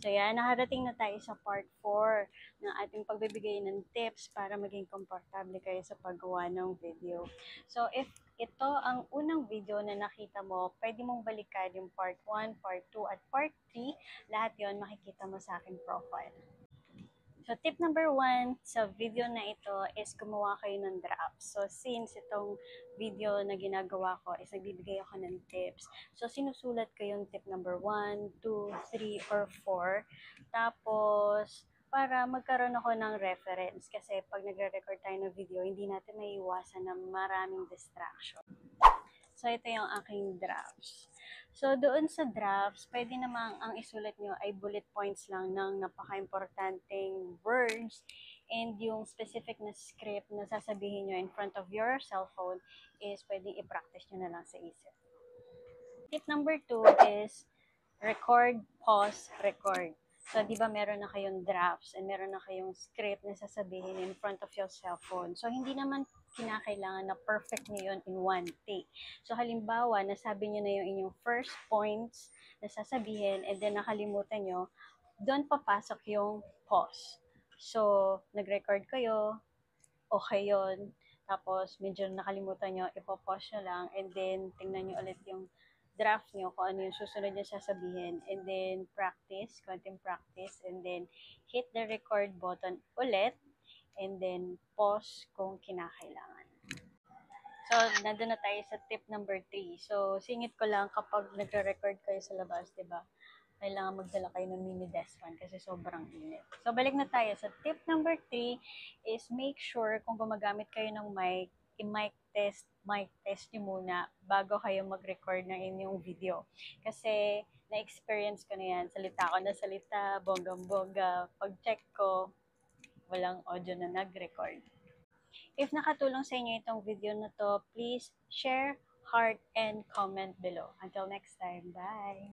So yan, nakarating na tayo sa part 4 ng ating pagbibigay ng tips para maging komportable kayo sa paggawa ng video. So if ito ang unang video na nakita mo, pwede mong balikan yung part 1, part 2, at part 3. Lahat yon makikita mo sa aking profile. So, tip number 1 sa video na ito is gumawa kayo ng draft. So, since itong video na ginagawa ko is nagbibigay ako ng tips. So, sinusulat ko yung tip number 1, 2, 3, or 4. Tapos, para magkaroon ako ng reference. Kasi pag nagre-record tayo ng video, hindi natin maiiwasan na maraming distraction. So, ito yung aking drafts. So, doon sa drafts, pwede namang ang isulat nyo ay bullet points lang ng napaka-importanting words and yung specific na script na sasabihin nyo in front of your cellphone is pwedeng i-practice nyo na lang sa isip. Tip number 2 is record, pause, record. So, di ba meron na kayong drafts and meron na kayong script na sasabihin in front of your cellphone. So, hindi naman kinakailangan na perfect nyo yun in one take. So, halimbawa, nasabi nyo na yung inyong first points na sasabihin and then nakalimutan nyo, doon papasok yung pause. So, nag-record kayo, okay yun. Tapos, medyo nakalimutan nyo, ipopause nyo lang and then tingnan nyo ulit yung draft nyo kung ano yung susunod nyo sasabihin and then practice, konting practice and then hit the record button ulit and then pause kung kinakailangan. So, nandun na tayo sa tip number 3. So, singit ko lang kapag nagre-record kayo sa labas, di ba? Kailangan magdala kayo ng mini desk fan kasi sobrang init. So, balik na tayo. So, tip number 3 is make sure kung gumagamit kayo ng mic, i-mic test nyo muna bago kayo mag-record ng inyong video. Kasi, na-experience ko na yan. Salita ko na salita, bonggang-bongga. Pag-check ko, walang audio na nag-record. If nakatulong sa inyo itong video na to, please share, heart, and comment below. Until next time, bye!